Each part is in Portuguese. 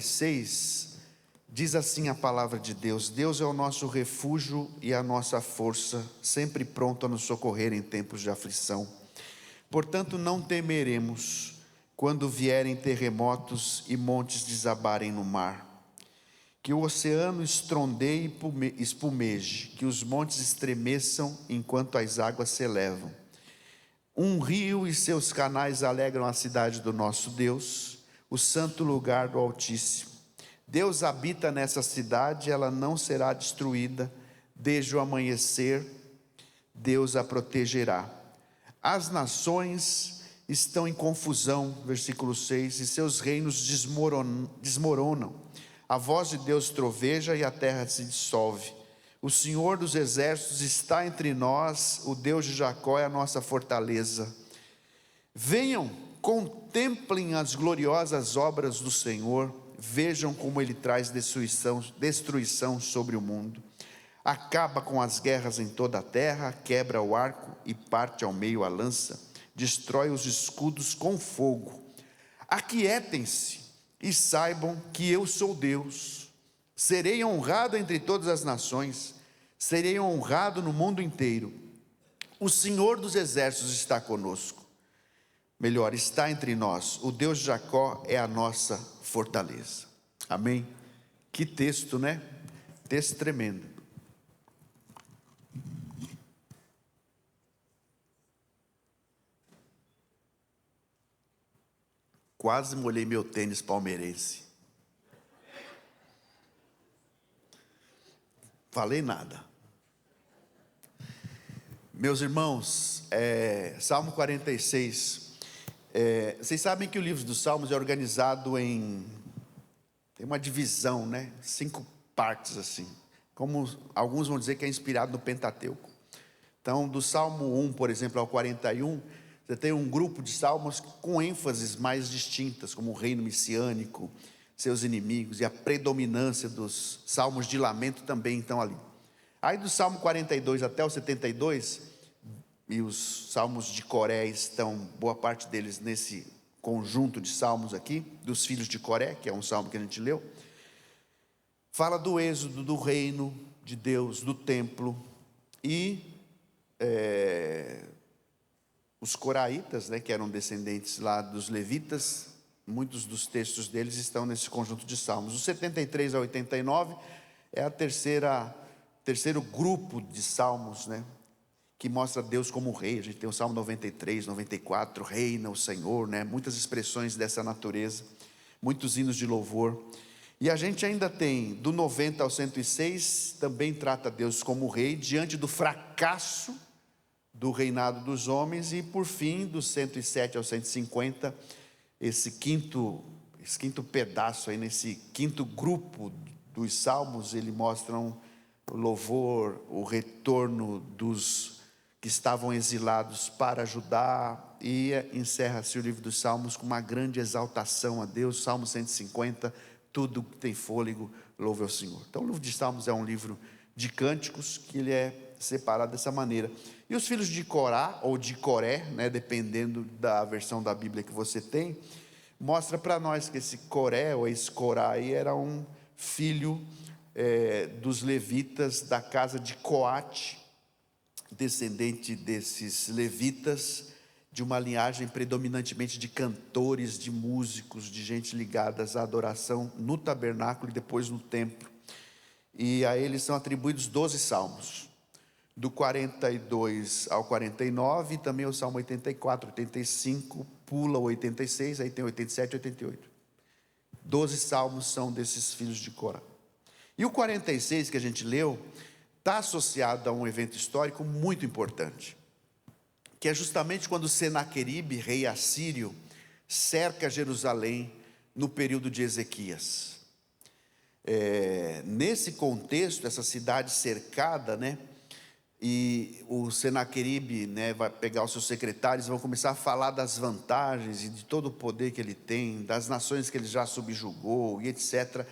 6, diz assim a palavra de Deus: Deus é o nosso refúgio e a nossa força, sempre pronto a nos socorrer em tempos de aflição. Portanto, não temeremos quando vierem terremotos e montes desabarem no mar, que o oceano estrondeie e espumeje, que os montes estremeçam enquanto as águas se elevam. Um rio e seus canais alegram a cidade do nosso Deus, o santo lugar do Altíssimo. Deus habita nessa cidade, ela não será destruída. Desde o amanhecer, Deus a protegerá. As nações estão em confusão, versículo 6, e seus reinos desmoronam. A voz de Deus troveja e a terra se dissolve. O Senhor dos exércitos está entre nós, o Deus de Jacó é a nossa fortaleza. Venham, contemplem as gloriosas obras do Senhor, vejam como Ele traz destruição sobre o mundo. Acaba com as guerras em toda a terra, quebra o arco e parte ao meio a lança, destrói os escudos com fogo. Aquietem-se e saibam que eu sou Deus. Serei honrado entre todas as nações, serei honrado no mundo inteiro. O Senhor dos exércitos está conosco. Melhor, está entre nós. O Deus de Jacó é a nossa fortaleza. Amém? Que texto, né? Texto tremendo. Quase molhei meu tênis palmeirense. Falei nada. Meus irmãos, Salmo 46. Vocês sabem que o livro dos Salmos é organizado tem uma divisão, né? 5 partes assim. Como alguns vão dizer que é inspirado no Pentateuco. Então, do Salmo 1, por exemplo, ao 41, você tem um grupo de salmos com ênfases mais distintas, como o reino messiânico, seus inimigos, e a predominância dos salmos de lamento também estão ali. Aí do Salmo 42 até o 72, e os salmos de Coré estão, boa parte deles nesse conjunto de salmos aqui, dos filhos de Coré, que é um salmo que a gente leu, fala do êxodo, do reino de Deus, do templo, e os coraitas, né, que eram descendentes lá dos levitas, muitos dos textos deles estão nesse conjunto de salmos. Os 73 a 89 é terceiro grupo de salmos, né, que mostra Deus como rei. A gente tem o Salmo 93, 94, reina o Senhor, né, muitas expressões dessa natureza, muitos hinos de louvor. E a gente ainda tem, do 90 ao 106, também trata Deus como rei, diante do fracasso do reinado dos homens, e por fim, do 107 ao 150, esse quinto pedaço aí, nesse quinto grupo dos salmos, ele mostra o louvor, o retorno dos que estavam exilados para Judá, e encerra-se o livro dos salmos com uma grande exaltação a Deus. Salmo 150, tudo que tem fôlego, louve ao Senhor. Então o livro de Salmos é um livro de cânticos, que ele é separado dessa maneira. E os filhos de Corá, ou de Coré, né, dependendo da versão da Bíblia que você tem, mostra para nós que esse Coré, ou esse Corá aí, era um filho dos levitas da casa de Coate, descendente desses levitas, de uma linhagem predominantemente de cantores, de músicos, de gente ligadas à adoração no tabernáculo e depois no templo. E a eles são atribuídos 12 salmos, do 42 ao 49, e também o Salmo 84, 85, pula o 86, aí tem 87 e 88. 12 salmos são desses filhos de Corá. E o 46 que a gente leu, está associado a um evento histórico muito importante, que é justamente quando Senaqueribe, rei assírio, cerca Jerusalém no período de Ezequias. Nesse contexto, essa cidade cercada, né, e o Senaqueribe, né, vai pegar os seus secretários, vão começar a falar das vantagens e de todo o poder que ele tem, das nações que ele já subjugou e etc.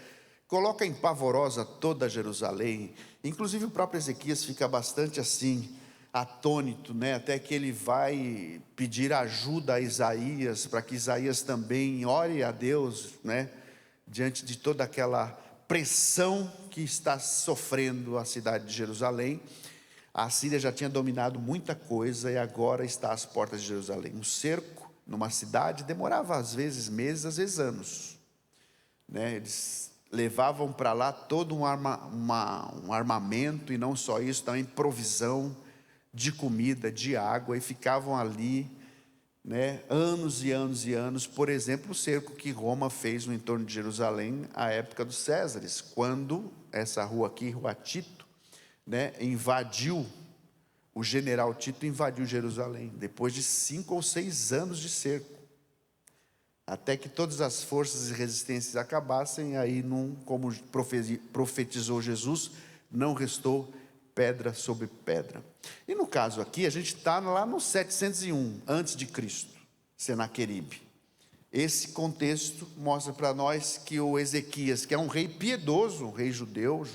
Coloca em pavorosa toda Jerusalém. Inclusive o próprio Ezequias fica bastante assim, atônito, né? Até que ele vai pedir ajuda a Isaías, para que Isaías também ore a Deus, né? diante de toda aquela pressão que está sofrendo a cidade de Jerusalém. A Síria já tinha dominado muita coisa e agora está às portas de Jerusalém. Um cerco numa cidade demorava às vezes meses, às vezes anos, né? Eles levavam para lá todo um armamento, e não só isso, também provisão de comida, de água, e ficavam ali, né, anos e anos e anos. Por exemplo, o cerco que Roma fez no entorno de Jerusalém à época dos Césares, quando essa rua aqui, Rua Tito, né, o general Tito invadiu Jerusalém, depois de 5 ou 6 anos de cerco, até que todas as forças e resistências acabassem. Aí, como profetizou Jesus, não restou pedra sobre pedra. E no caso aqui, a gente está lá no 701 antes de Cristo, Senaqueribe. Esse contexto mostra para nós que o Ezequias, que é um rei piedoso, um rei judeu,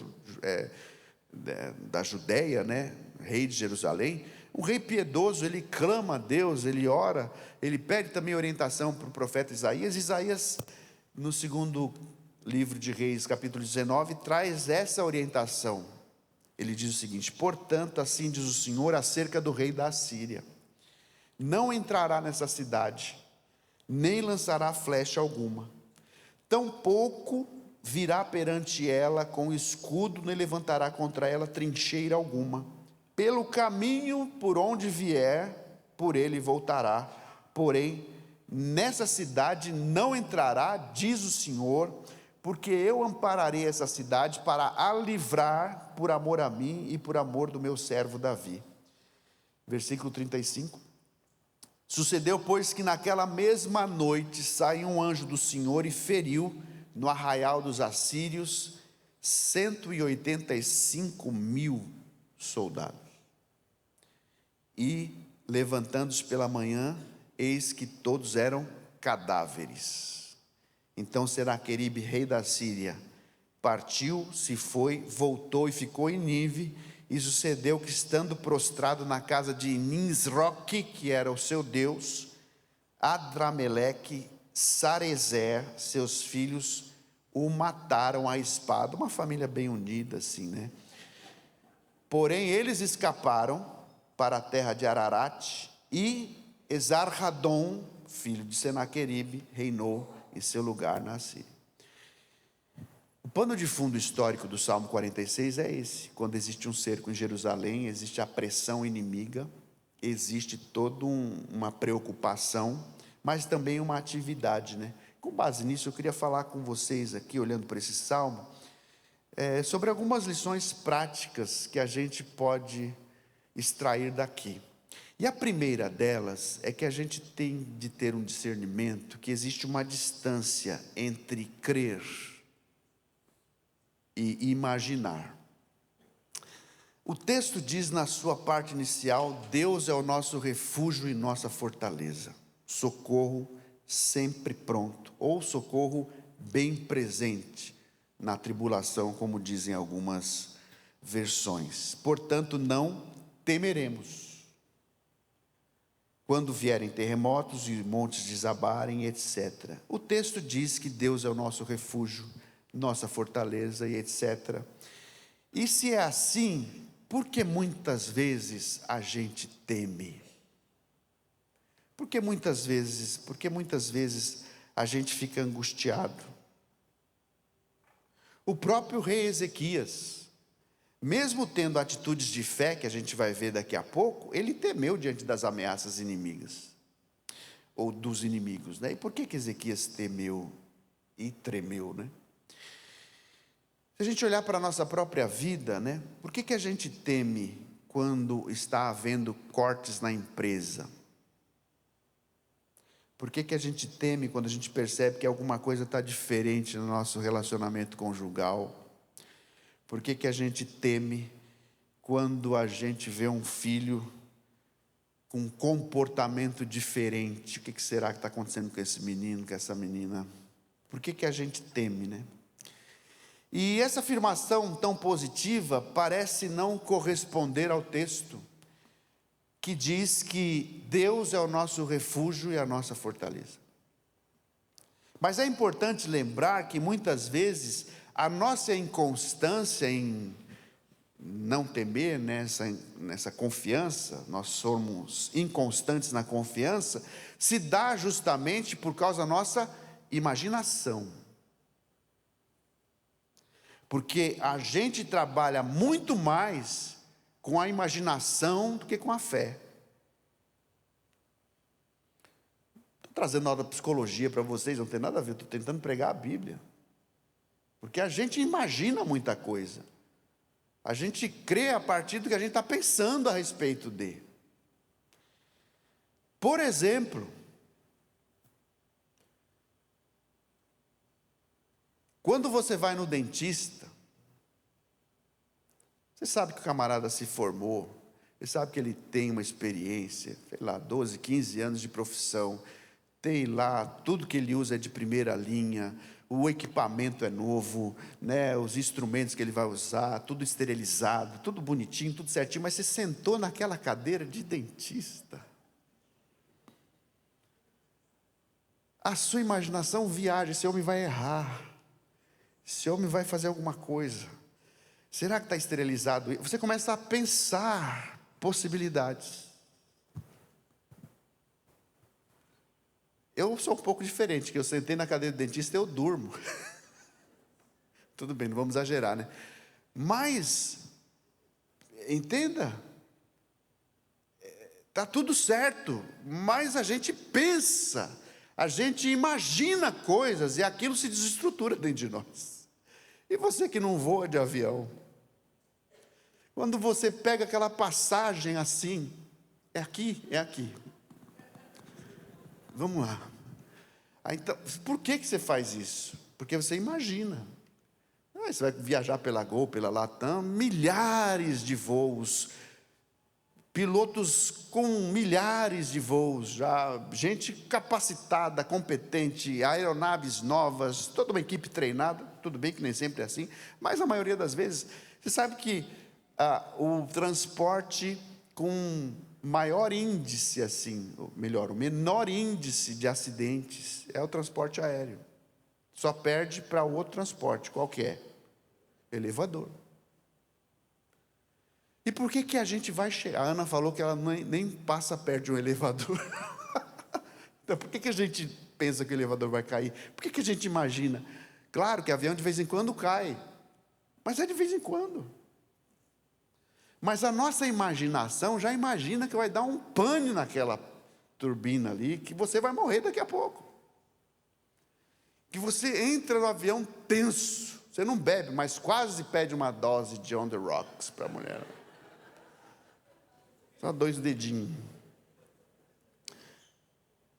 da Judéia, né, rei de Jerusalém, um rei piedoso, ele clama a Deus, ele ora, ele pede também orientação para o profeta Isaías. Isaías, no segundo livro de Reis, capítulo 19, traz essa orientação. Ele diz o seguinte: portanto, assim diz o Senhor acerca do rei da Assíria: não entrará nessa cidade, nem lançará flecha alguma, tampouco virá perante ela com escudo, nem levantará contra ela trincheira alguma. Pelo caminho por onde vier, por ele voltará. Porém, nessa cidade não entrará, diz o Senhor, porque eu ampararei essa cidade para a livrar por amor a mim e por amor do meu servo Davi. Versículo 35. Sucedeu, pois, que naquela mesma noite saiu um anjo do Senhor e feriu no arraial dos assírios 185.000 soldados. E, levantando-se pela manhã, eis que todos eram cadáveres. Então Senaqueribe, rei da Síria, partiu, se foi, voltou e ficou em Nínive. E sucedeu que, estando prostrado na casa de Nisroque, que era o seu deus, Adrameleque, Sarezer, seus filhos, o mataram à espada. Uma família bem unida assim, né? Porém eles escaparam para a terra de Ararat, e Esarhadon, filho de Senaqueribe, reinou em seu lugar na Síria. O pano de fundo histórico do Salmo 46 é esse: quando existe um cerco em Jerusalém, existe a pressão inimiga, existe toda uma preocupação, mas também uma atividade, né? Com base nisso, eu queria falar com vocês aqui, olhando para esse salmo, sobre algumas lições práticas que a gente pode extrair daqui. E a primeira delas é que a gente tem de ter um discernimento que existe uma distância entre crer e imaginar. O texto diz na sua parte inicial: Deus é o nosso refúgio e nossa fortaleza, socorro sempre pronto, ou socorro bem presente na tribulação, como dizem algumas versões. Portanto, não temeremos quando vierem terremotos e montes desabarem, etc. O texto diz que Deus é o nosso refúgio, nossa fortaleza e etc. E se é assim, por que muitas vezes a gente teme? Por que muitas vezes a gente fica angustiado? O próprio rei Ezequias, mesmo tendo atitudes de fé, que a gente vai ver daqui a pouco, ele temeu diante das ameaças inimigas, ou dos inimigos, né? E por que Ezequias temeu e tremeu, né? Se a gente olhar para a nossa própria vida, né? Por que a gente teme quando está havendo cortes na empresa? Por que a gente teme quando a gente percebe que alguma coisa está diferente no nosso relacionamento conjugal? Por que a gente teme quando a gente vê um filho com um comportamento diferente? O que será que está acontecendo com esse menino, com essa menina? Por que a gente teme, né? E essa afirmação tão positiva parece não corresponder ao texto, que diz que Deus é o nosso refúgio e a nossa fortaleza. Mas é importante lembrar que muitas vezes a nossa inconstância em não temer, nessa confiança, nós somos inconstantes na confiança, se dá justamente por causa da nossa imaginação. Porque a gente trabalha muito mais com a imaginação do que com a fé. Estou trazendo aula de psicologia para vocês, não tem nada a ver, estou tentando pregar a Bíblia. Porque a gente imagina muita coisa. A gente crê a partir do que a gente está pensando a respeito de. Por exemplo, quando você vai no dentista, você sabe que o camarada se formou, você sabe que ele tem uma experiência, sei lá, 12, 15 anos de profissão, tem lá, tudo que ele usa é de primeira linha, o equipamento é novo, os instrumentos que ele vai usar, tudo esterilizado, tudo bonitinho, tudo certinho, mas você sentou naquela cadeira de dentista. A sua imaginação viaja, esse homem vai errar, esse homem vai fazer alguma coisa, será que está esterilizado? Você começa a pensar possibilidades. Eu sou um pouco diferente, que eu sentei na cadeira do dentista e eu durmo. Tudo bem, não vamos exagerar, né? Mas, entenda, está tudo certo, mas a gente pensa, a gente imagina coisas e aquilo se desestrutura dentro de nós. E você que não voa de avião, quando você pega aquela passagem assim, é aqui, é aqui. Vamos lá. Então, por que você faz isso? Porque você imagina. Você vai viajar pela Gol, pela Latam, milhares de voos, pilotos com milhares de voos, já, gente capacitada, competente, aeronaves novas, toda uma equipe treinada. Tudo bem que nem sempre é assim, mas a maioria das vezes, você sabe que o transporte com maior índice, assim, ou melhor, o menor índice de acidentes é o transporte aéreo. Só perde para o outro transporte, qual que é? Elevador. E por que a gente vai chegar? A Ana falou que ela nem passa perto de um elevador. Então por que a gente pensa que o elevador vai cair? Por que a gente imagina? Claro que avião de vez em quando cai, mas é de vez em quando. Mas a nossa imaginação já imagina que vai dar um pane naquela turbina ali, que você vai morrer daqui a pouco. Que você entra no avião tenso, você não bebe, mas quase pede uma dose de on the rocks para a mulher. Só 2 dedinhos.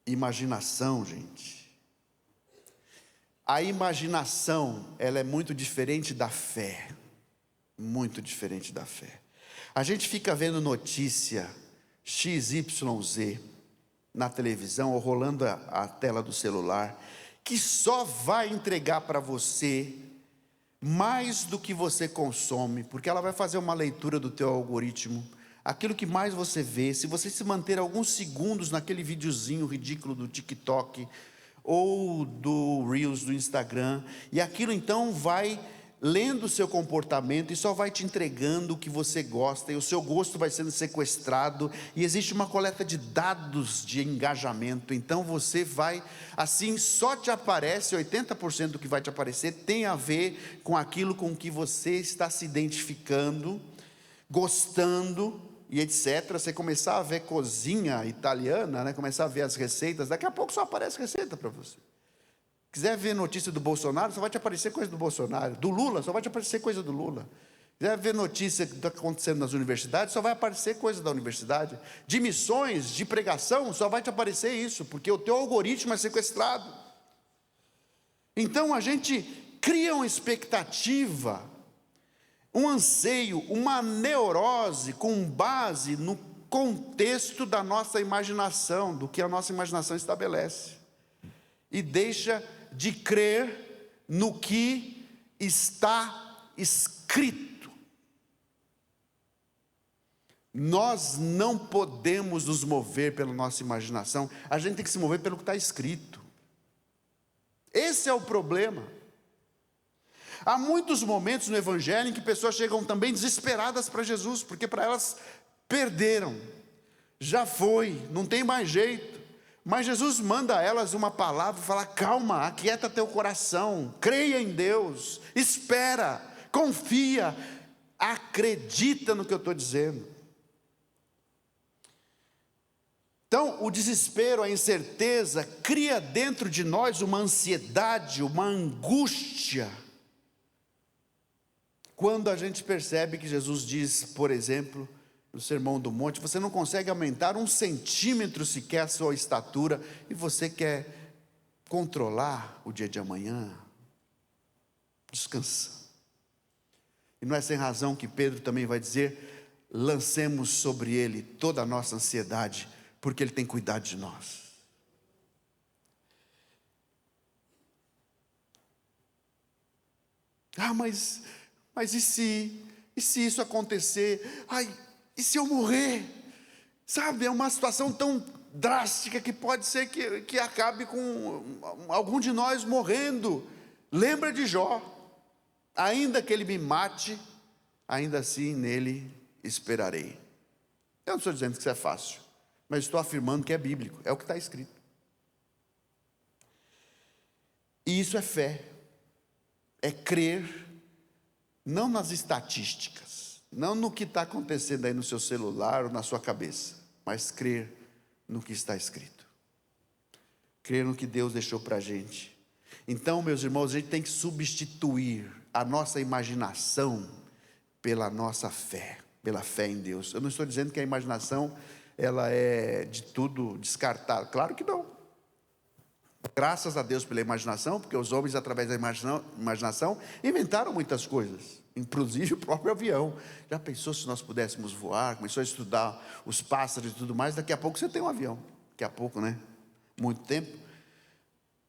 Imaginação, gente. A imaginação, ela é muito diferente da fé. Muito diferente da fé. A gente fica vendo notícia XYZ na televisão ou rolando a tela do celular, que só vai entregar para você mais do que você consome, porque ela vai fazer uma leitura do teu algoritmo, aquilo que mais você vê. Se você se manter alguns segundos naquele videozinho ridículo do TikTok ou do Reels do Instagram, e aquilo então vai lendo o seu comportamento e só vai te entregando o que você gosta, e o seu gosto vai sendo sequestrado, e existe uma coleta de dados de engajamento. Então você vai, assim, só te aparece, 80% do que vai te aparecer tem a ver com aquilo com que você está se identificando, gostando e etc. Você começar a ver cozinha italiana, começar a ver as receitas, daqui a pouco só aparece receita para você. Quiser ver notícia do Bolsonaro, só vai te aparecer coisa do Bolsonaro. Do Lula, só vai te aparecer coisa do Lula. Quiser ver notícia que está acontecendo nas universidades, só vai aparecer coisa da universidade. De missões, de pregação, só vai te aparecer isso, porque o teu algoritmo é sequestrado. Então a gente cria uma expectativa, um anseio, uma neurose com base no contexto da nossa imaginação, do que a nossa imaginação estabelece. E deixa de crer no que está escrito. Nós não podemos nos mover pela nossa imaginação, a gente tem que se mover pelo que está escrito. Esse é o problema. Há muitos momentos no Evangelho em que pessoas chegam também desesperadas para Jesus, porque para elas perderam, já foi, não tem mais jeito. Mas Jesus manda a elas uma palavra, fala: calma, aquieta teu coração, creia em Deus, espera, confia, acredita no que eu estou dizendo. Então, o desespero, a incerteza, cria dentro de nós uma ansiedade, uma angústia. Quando a gente percebe que Jesus diz, por exemplo, no Sermão do Monte, você não consegue aumentar 1 centímetro sequer a sua estatura, e você quer controlar o dia de amanhã. Descansa. E não é sem razão que Pedro também vai dizer: lancemos sobre ele toda a nossa ansiedade, porque ele tem cuidado de nós. Mas e se isso acontecer? E se eu morrer? Sabe, é uma situação tão drástica que pode ser que acabe com algum de nós morrendo. Lembra de Jó: ainda que ele me mate, ainda assim nele esperarei. Eu não estou dizendo que isso é fácil, mas estou afirmando que é bíblico, é o que está escrito. E isso é fé, é crer, não nas estatísticas, não no que está acontecendo aí no seu celular ou na sua cabeça, mas crer no que está escrito, crer no que Deus deixou para a gente. Então, meus irmãos, a gente tem que substituir a nossa imaginação pela nossa fé, pela fé em Deus. Eu não estou dizendo que a imaginação ela é de tudo descartada, claro que não. Graças a Deus pela imaginação, porque os homens, através da imaginação, inventaram muitas coisas, inclusive o próprio avião. Já pensou se nós pudéssemos voar? Começou a estudar os pássaros e tudo mais. Daqui a pouco você tem um avião, daqui a pouco, né? Muito tempo.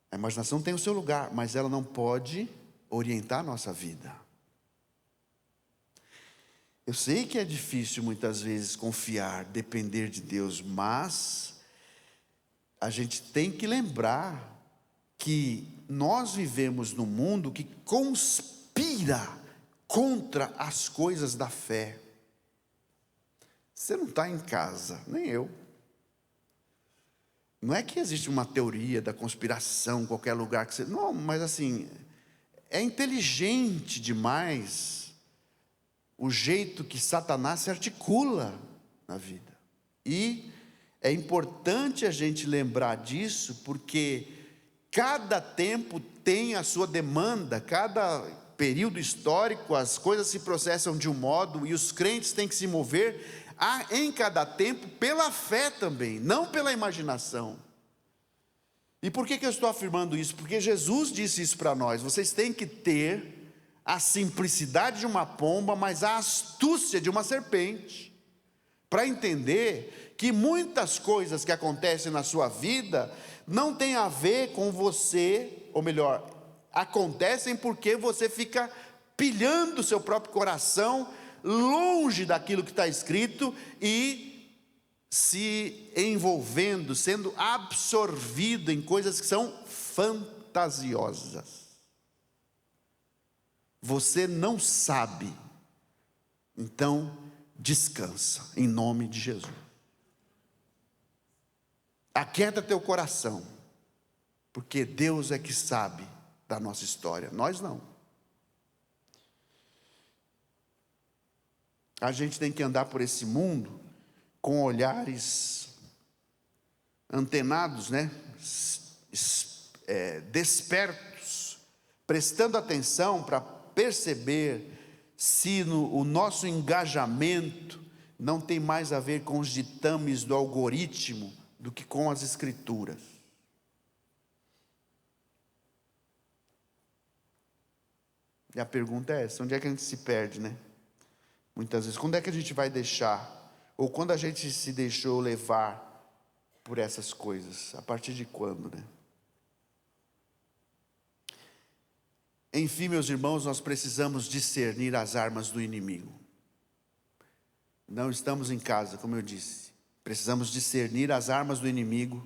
A imaginação tem o seu lugar, mas ela não pode orientar a nossa vida. Eu sei que é difícil muitas vezes confiar, depender de Deus, mas a gente tem que lembrar que nós vivemos num mundo que conspira contra as coisas da fé. Você não está em casa, nem eu. Não é que existe uma teoria da conspiração em qualquer lugar que você... Não, mas assim, é inteligente demais o jeito que Satanás se articula na vida. E é importante a gente lembrar disso, porque cada tempo tem a sua demanda, cada período histórico as coisas se processam de um modo, e os crentes têm que se mover em cada tempo pela fé também, não pela imaginação. E por que eu estou afirmando isso? Porque Jesus disse isso para nós: vocês têm que ter a simplicidade de uma pomba, mas a astúcia de uma serpente, para entender que muitas coisas que acontecem na sua vida não tem a ver com você, ou melhor, acontecem porque você fica pilhando o seu próprio coração longe daquilo que está escrito e se envolvendo, sendo absorvido em coisas que são fantasiosas. Você não sabe, então descansa em nome de Jesus. Aquieta teu coração, porque Deus é que sabe da nossa história, nós não. A gente tem que andar por esse mundo com olhares antenados, né? Despertos, prestando atenção para perceber se o nosso engajamento não tem mais a ver com os ditames do algoritmo do que com as escrituras. E a pergunta é essa: onde é que a gente se perde, né? Muitas vezes, quando é que a gente vai deixar, ou quando a gente se deixou levar por essas coisas, a partir de quando, né? Enfim, meus irmãos, nós precisamos discernir as armas do inimigo. Não estamos em casa, como eu disse. Precisamos discernir as armas do inimigo,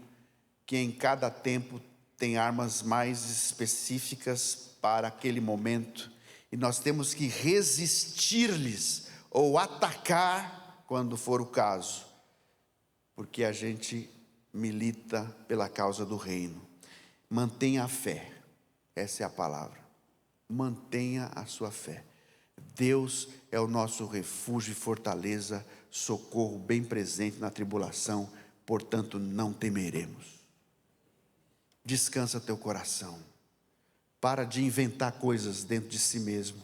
que em cada tempo tem armas mais específicas para aquele momento, e nós temos que resistir-lhes ou atacar quando for o caso, porque a gente milita pela causa do reino. Mantenha a fé, essa é a palavra. Mantenha a sua fé. Deus é o nosso refúgio e fortaleza, socorro bem presente na tribulação, portanto não temeremos. Descansa teu coração. Para de inventar coisas dentro de si mesmo.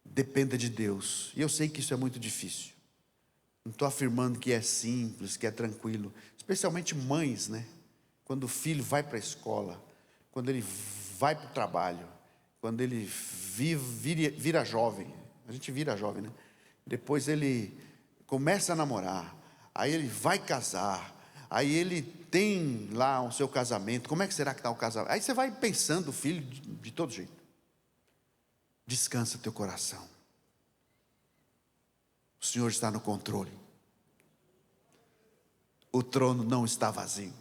Dependa de Deus. E eu sei que isso é muito difícil. Não estou afirmando que é simples, que é tranquilo. Especialmente mães, né? Quando o filho vai para a escola, quando ele vai para o trabalho, quando ele vira jovem. A gente vira jovem, né? Depois ele começa a namorar. Aí ele vai casar. Aí ele tem lá o seu casamento. Como é que será que está o casamento? Aí você vai pensando, filho, de todo jeito. Descansa teu coração. O Senhor está no controle. O trono não está vazio.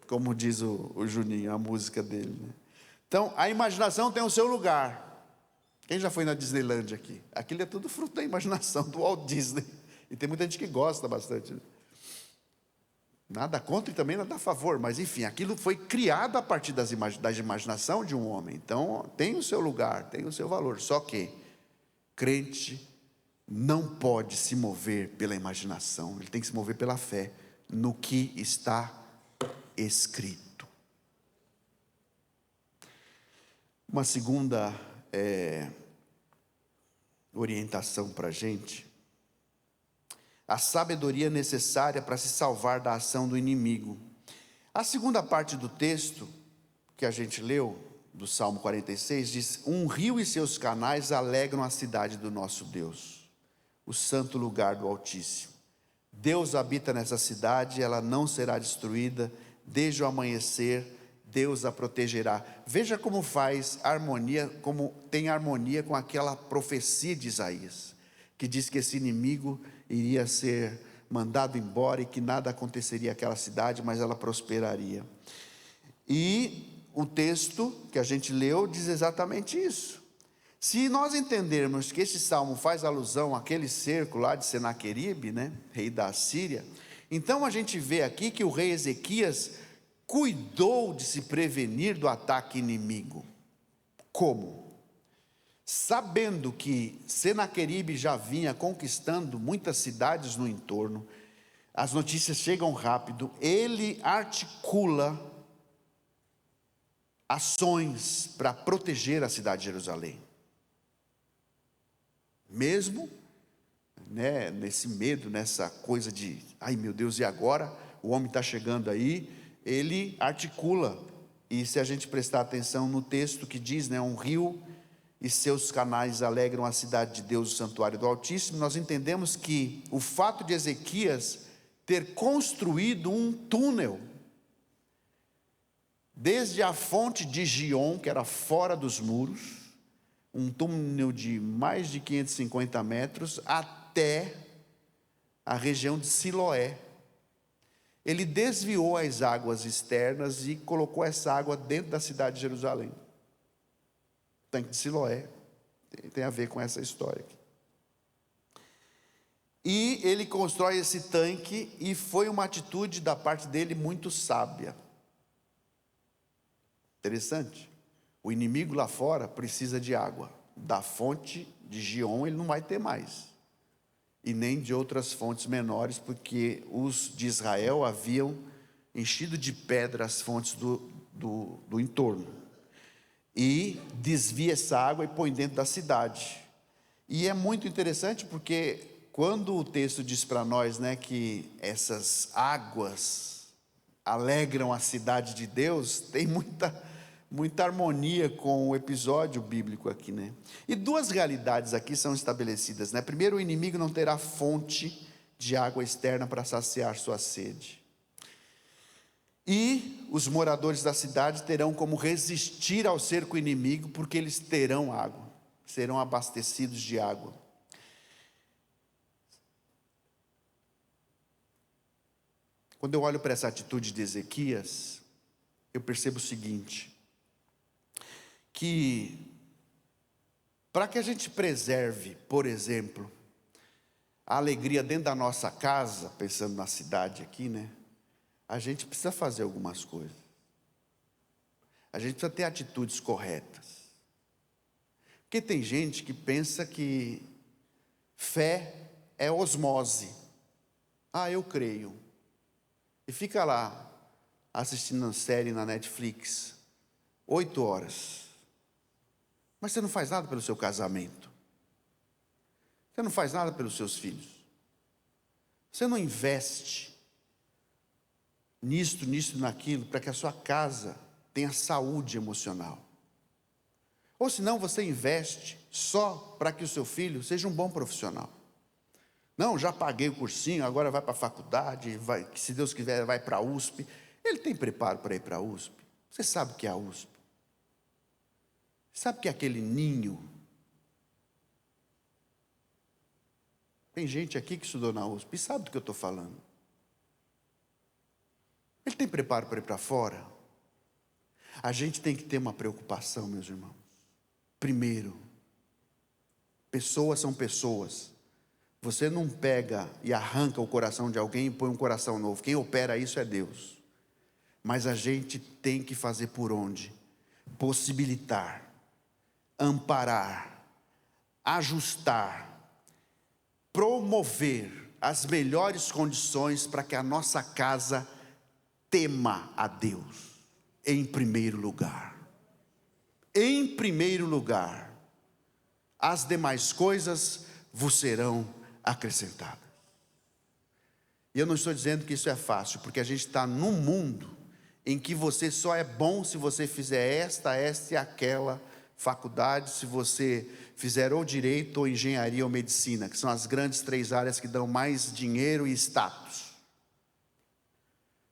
Como diz o Juninho, a música dele, né? Então, a imaginação tem o seu lugar. Quem já foi na Disneyland aqui? Aquilo é tudo fruto da imaginação do Walt Disney. E tem muita gente que gosta bastante. Nada contra e também nada a favor. Mas enfim, aquilo foi criado a partir da imaginação de um homem. Então, tem o seu lugar, tem o seu valor. Só que, crente não pode se mover pela imaginação. Ele tem que se mover pela fé no que está escrito. Uma segunda orientação para a gente: a sabedoria necessária para se salvar da ação do inimigo. A segunda parte do texto que a gente leu, do Salmo 46, diz: um rio e seus canais alegram a cidade do nosso Deus, o santo lugar do Altíssimo. Deus habita nessa cidade, ela não será destruída, desde o amanhecer Deus a protegerá. Veja como faz harmonia, como tem harmonia com aquela profecia de Isaías, que diz que esse inimigo iria ser mandado embora e que nada aconteceria àquela cidade, mas ela prosperaria. E o texto que a gente leu diz exatamente isso. Se nós entendermos que esse salmo faz alusão àquele cerco lá de Senaqueribe, né, rei da Assíria, então a gente vê aqui que o rei Ezequias cuidou de se prevenir do ataque inimigo. Como? Sabendo que Senaqueribe já vinha conquistando muitas cidades no entorno, as notícias chegam rápido, ele articula ações para proteger a cidade de Jerusalém. Mesmo, né, nesse medo, nessa coisa de, ai meu Deus, e agora? O homem está chegando aí, ele articula. E se a gente prestar atenção no texto que diz, né, um rio e seus canais alegram a cidade de Deus, o santuário do Altíssimo, nós entendemos que o fato de Ezequias ter construído um túnel, desde a fonte de Gion, que era fora dos muros, um túnel de mais de 550 metros, até a região de Siloé. Ele desviou as águas externas e colocou essa água dentro da cidade de Jerusalém. O tanque de Siloé tem a ver com essa história aqui. E ele constrói esse tanque, e foi uma atitude da parte dele muito sábia. Interessante. O inimigo lá fora precisa de água. Da fonte de Gion ele não vai ter mais. E nem de outras fontes menores, porque os de Israel haviam enchido de pedra as fontes do entorno. E desvia essa água e põe dentro da cidade. E é muito interessante porque quando o texto diz para nós, né, que essas águas alegram a cidade de Deus, tem muita harmonia com o episódio bíblico aqui, né? E duas realidades aqui são estabelecidas, né? Primeiro, o inimigo não terá fonte de água externa para saciar sua sede. E os moradores da cidade terão como resistir ao cerco inimigo, porque eles terão água, serão abastecidos de água. Quando eu olho para essa atitude de Ezequias, eu percebo o seguinte, que para que a gente preserve, por exemplo, a alegria dentro da nossa casa, pensando na cidade aqui, né? A gente precisa fazer algumas coisas. A gente precisa ter atitudes corretas. Porque tem gente que pensa que fé é osmose. Ah, eu creio. E fica lá, assistindo uma série na Netflix, 8 horas. Mas você não faz nada pelo seu casamento. Você não faz nada pelos seus filhos. Você não investe nisto, naquilo, para que a sua casa tenha saúde emocional. Ou senão você investe só para que o seu filho seja um bom profissional. Não, já paguei o cursinho, agora vai para a faculdade, vai, se Deus quiser vai para a USP. Ele tem preparo para ir para a USP? Você sabe o que é a USP? Sabe o que é aquele ninho? Tem gente aqui que estudou na USP e sabe do que eu estou falando. Ele tem preparo para ir para fora? A gente tem que ter uma preocupação, meus irmãos. Primeiro, pessoas são pessoas. Você não pega e arranca o coração de alguém e põe um coração novo. Quem opera isso é Deus. Mas a gente tem que fazer por onde? Possibilitar, amparar, ajustar, promover as melhores condições para que a nossa casa tema a Deus em primeiro lugar. Em primeiro lugar, as demais coisas vos serão acrescentadas. E eu não estou dizendo que isso é fácil, porque a gente está num mundo em que você só é bom se você fizer esta e aquela faculdade, se você fizer ou direito, ou engenharia, ou medicina, que são as grandes 3 áreas que dão mais dinheiro e status.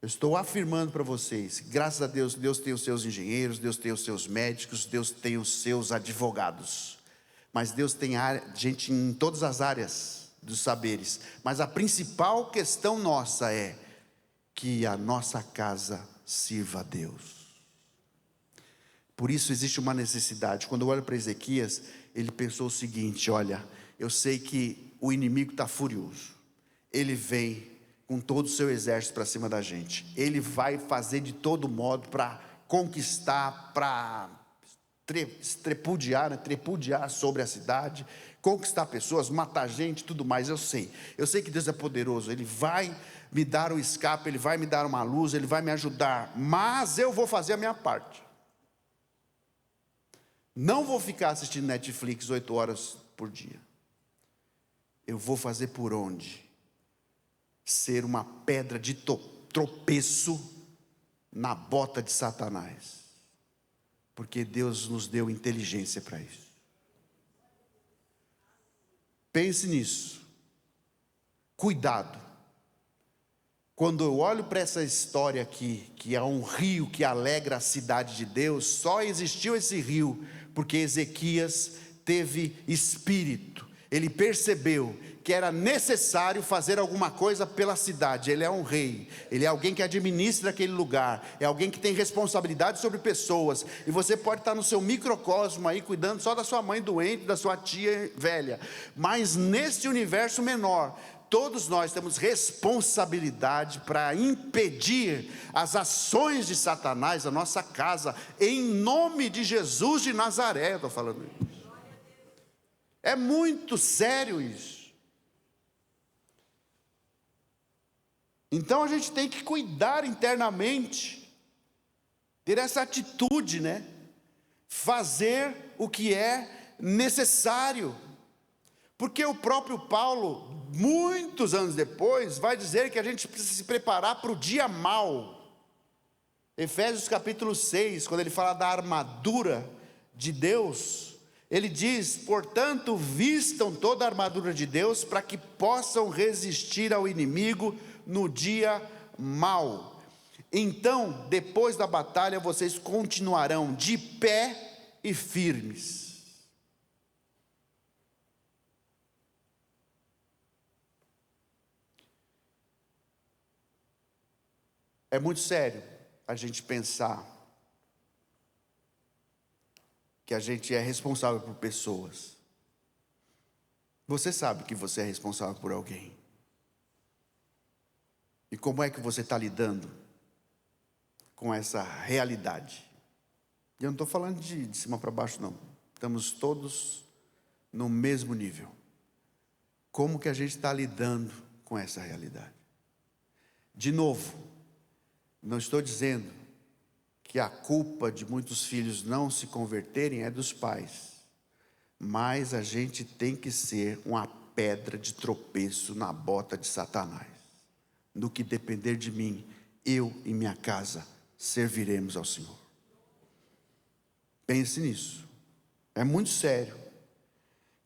Eu estou afirmando para vocês, graças a Deus, Deus tem os seus engenheiros, Deus tem os seus médicos, Deus tem os seus advogados, mas Deus tem gente em todas as áreas dos saberes, mas a principal questão nossa é que a nossa casa sirva a Deus. Por isso existe uma necessidade. Quando eu olho para Ezequias, ele pensou o seguinte: olha, eu sei que o inimigo está furioso, ele vem com todo o seu exército para cima da gente, ele vai fazer de todo modo para conquistar, para trepudiar sobre a cidade, conquistar pessoas, matar gente, tudo mais. Eu sei que Deus é poderoso, Ele vai me dar o escape, Ele vai me dar uma luz, Ele vai me ajudar, mas eu vou fazer a minha parte. Não vou ficar assistindo Netflix 8 horas por dia. Eu vou fazer por onde? Ser uma pedra de tropeço na bota de Satanás, porque Deus nos deu inteligência para isso. Pense nisso. Cuidado. Quando eu olho para essa história aqui, que é um rio que alegra a cidade de Deus, só existiu esse rio porque Ezequias teve espírito. Ele percebeu que era necessário fazer alguma coisa pela cidade. Ele é um rei, ele é alguém que administra aquele lugar, é alguém que tem responsabilidade sobre pessoas. E você pode estar no seu microcosmo aí, cuidando só da sua mãe doente, da sua tia velha, mas nesse universo menor, todos nós temos responsabilidade para impedir as ações de Satanás na nossa casa, em nome de Jesus de Nazaré. Estou falando isso. É muito sério isso. Então a gente tem que cuidar internamente, ter essa atitude, né? Fazer o que é necessário. Porque o próprio Paulo, muitos anos depois, vai dizer que a gente precisa se preparar para o dia mau. Efésios capítulo 6, quando ele fala da armadura de Deus, ele diz: portanto, vistam toda a armadura de Deus para que possam resistir ao inimigo no dia mau. Então, depois da batalha, vocês continuarão de pé e firmes. É muito sério a gente pensar que a gente é responsável por pessoas. Você sabe que você é responsável por alguém. E como é que você está lidando com essa realidade? E eu não estou falando de cima para baixo, não. Estamos todos no mesmo nível. Como que a gente está lidando com essa realidade? De novo, não estou dizendo que a culpa de muitos filhos não se converterem é dos pais, mas a gente tem que ser uma pedra de tropeço na bota de Satanás. No que depender de mim, eu e minha casa serviremos ao Senhor. Pense nisso, é muito sério.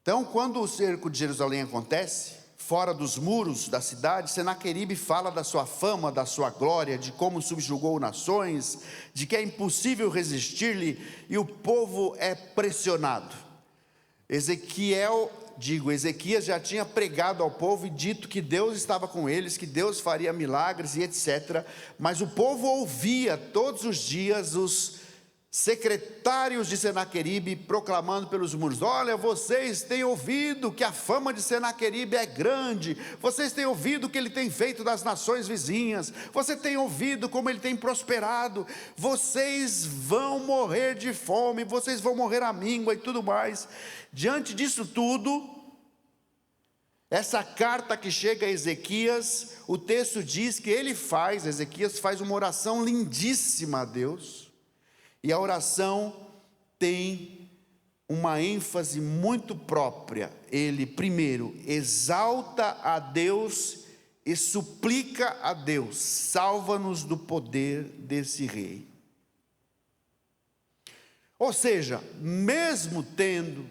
Então, quando o cerco de Jerusalém acontece, fora dos muros da cidade, Senaqueribe fala da sua fama, da sua glória, de como subjugou nações, de que é impossível resistir-lhe, e o povo é pressionado. Ezequias já tinha pregado ao povo e dito que Deus estava com eles, que Deus faria milagres e etc. Mas o povo ouvia todos os dias os secretários de Senaqueribe proclamando pelos muros: olha, vocês têm ouvido que a fama de Senaqueribe é grande, vocês têm ouvido o que ele tem feito das nações vizinhas, você tem ouvido como ele tem prosperado, vocês vão morrer de fome, vocês vão morrer à míngua e tudo mais. Diante disso tudo, essa carta que chega a Ezequias, o texto diz que Ezequias faz uma oração lindíssima a Deus, e a oração tem uma ênfase muito própria. Ele, primeiro, exalta a Deus e suplica a Deus: salva-nos do poder desse rei. Ou seja, mesmo tendo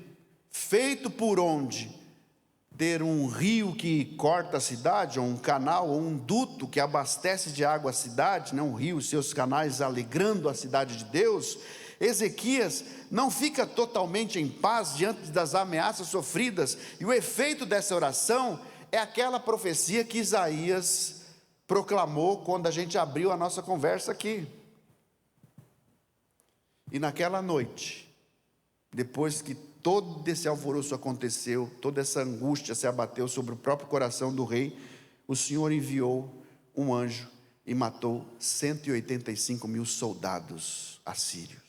feito por onde ter um rio que corta a cidade, ou um canal, ou um duto que abastece de água a cidade, um rio e seus canais alegrando a cidade de Deus, Ezequias não fica totalmente em paz diante das ameaças sofridas, e o efeito dessa oração é aquela profecia que Isaías proclamou quando a gente abriu a nossa conversa aqui. E naquela noite, depois que todo esse alvoroço aconteceu, toda essa angústia se abateu sobre o próprio coração do rei, o Senhor enviou um anjo e matou 185 mil soldados assírios.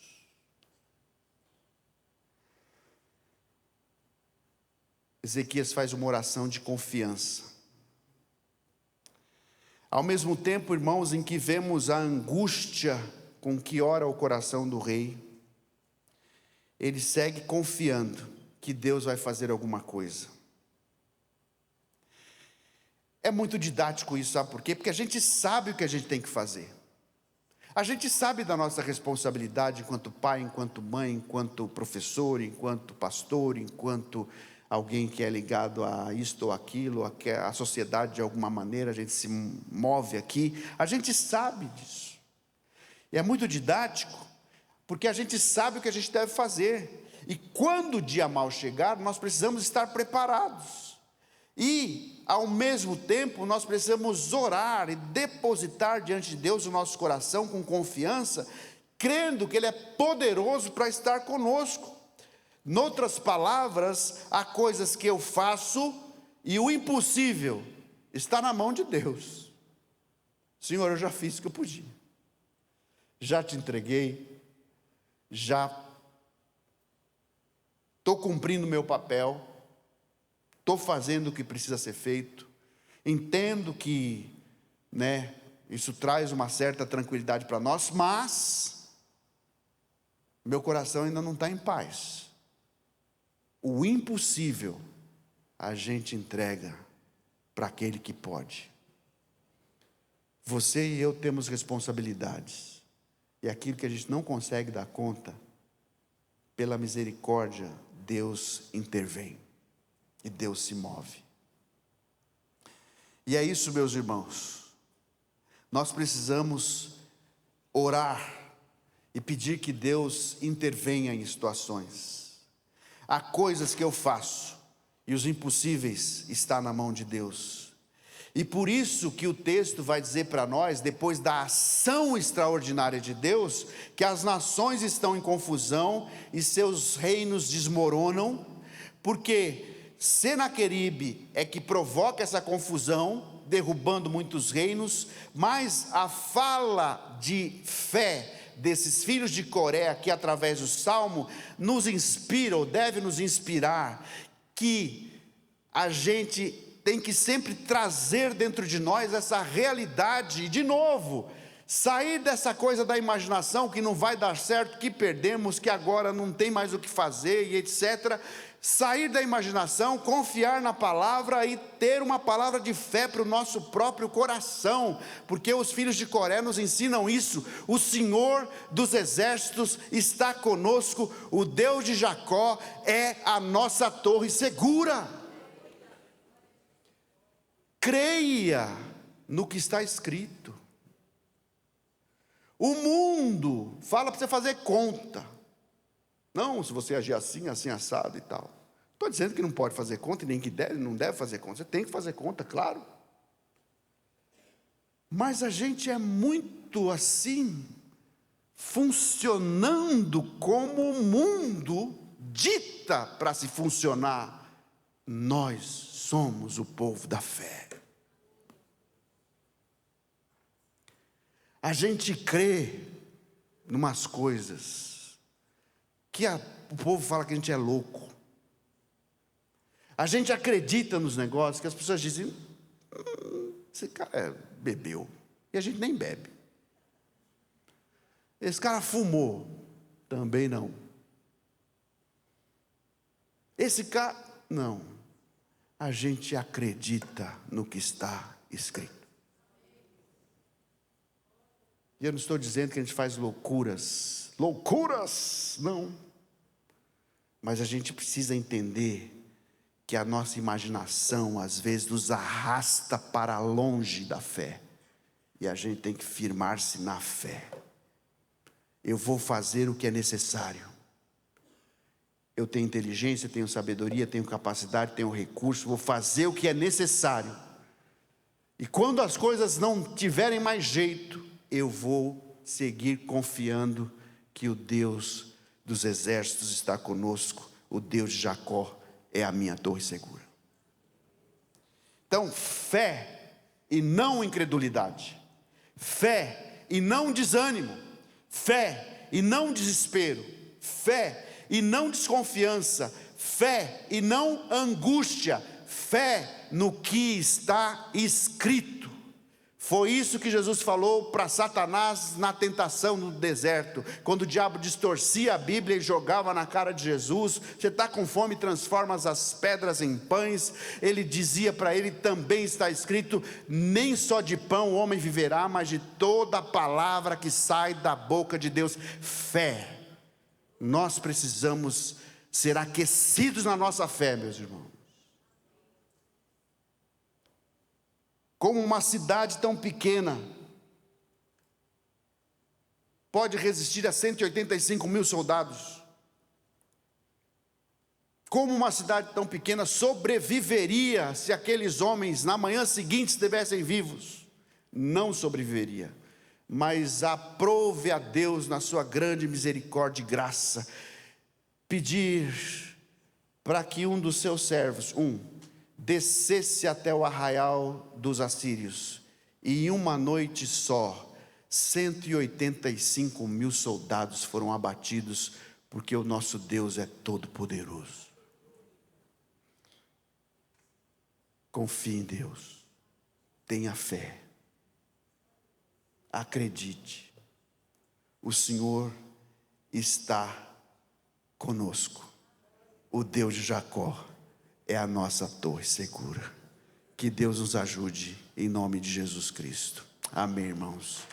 Ezequias faz uma oração de confiança. Ao mesmo tempo, irmãos, em que vemos a angústia com que ora o coração do rei, ele segue confiando que Deus vai fazer alguma coisa. É muito didático isso, sabe por quê? Porque a gente sabe o que a gente tem que fazer. A gente sabe da nossa responsabilidade enquanto pai, enquanto mãe, enquanto professor, enquanto pastor, enquanto alguém que é ligado a isto ou aquilo, a sociedade de alguma maneira, a gente se move aqui. A gente sabe disso. E é muito didático, porque a gente sabe o que a gente deve fazer, e quando o dia mau chegar, nós precisamos estar preparados, e ao mesmo tempo nós precisamos orar e depositar diante de Deus o nosso coração com confiança, crendo que Ele é poderoso para estar conosco. Noutras palavras, há coisas que eu faço e o impossível está na mão de Deus. Senhor, eu já fiz o que eu podia, já te entreguei, já estou cumprindo o meu papel, estou fazendo o que precisa ser feito, entendo que, isso traz uma certa tranquilidade para nós, mas meu coração ainda não está em paz. O impossível a gente entrega para aquele que pode. Você e eu temos responsabilidades, e aquilo que a gente não consegue dar conta, pela misericórdia, Deus intervém, e Deus se move. E é isso, meus irmãos, nós precisamos orar e pedir que Deus intervenha em situações. Há coisas que eu faço, e os impossíveis estão na mão de Deus. E por isso que o texto vai dizer para nós, depois da ação extraordinária de Deus, que as nações estão em confusão e seus reinos desmoronam, porque Senaqueribe é que provoca essa confusão, derrubando muitos reinos, mas a fala de fé desses filhos de Coré, aqui através do Salmo, nos inspira, ou deve nos inspirar, que a gente tem que sempre trazer dentro de nós essa realidade, e de novo, sair dessa coisa da imaginação, que não vai dar certo, que perdemos, que agora não tem mais o que fazer, e etc., sair da imaginação, confiar na palavra e ter uma palavra de fé para o nosso próprio coração, porque os filhos de Coré nos ensinam isso. O Senhor dos exércitos está conosco, o Deus de Jacó é a nossa torre segura. Creia no que está escrito. O mundo fala para você fazer conta. Não, se você agir assim, assim, assado e tal. Estou dizendo que não pode fazer conta, e nem que deve, não deve fazer conta. Você tem que fazer conta, claro. Mas a gente é muito assim, funcionando como o mundo dita para se funcionar. Nós somos o povo da fé. A gente crê numas coisas que o povo fala que a gente é louco. A gente acredita nos negócios que as pessoas dizem, esse cara bebeu, e a gente nem bebe. Esse cara fumou, também não. Esse cara, não. A gente acredita no que está escrito. E eu não estou dizendo que a gente faz loucuras, não. Mas a gente precisa entender que a nossa imaginação às vezes nos arrasta para longe da fé, e a gente tem que firmar-se na fé. Eu vou fazer o que é necessário. Eu tenho inteligência, tenho sabedoria, tenho capacidade, tenho recurso, vou fazer o que é necessário. E quando as coisas não tiverem mais jeito, eu vou seguir confiando que o Deus dos exércitos está conosco, o Deus de Jacó é a minha torre segura. Então, fé e não incredulidade, fé e não desânimo, fé e não desespero, fé e não desconfiança, fé e não angústia, fé no que está escrito. Foi isso que Jesus falou para Satanás na tentação no deserto, quando o diabo distorcia a Bíblia e jogava na cara de Jesus. Você está com fome, transforma as pedras em pães. Ele dizia para ele, também está escrito, nem só de pão o homem viverá, mas de toda a palavra que sai da boca de Deus. Fé. Nós precisamos ser aquecidos na nossa fé, meus irmãos. Como uma cidade tão pequena pode resistir a 185 mil soldados? Como uma cidade tão pequena sobreviveria se aqueles homens na manhã seguinte estivessem vivos? Não sobreviveria. Mas aprove a Deus na sua grande misericórdia e graça pedir para que um dos seus servos, descesse até o arraial dos assírios, e em uma noite só 185 mil soldados foram abatidos, porque o nosso Deus é todo poderoso. Confie em Deus, tenha fé, acredite, o Senhor está conosco, o Deus de Jacó é a nossa torre segura. Que Deus nos ajude, em nome de Jesus Cristo. Amém, irmãos.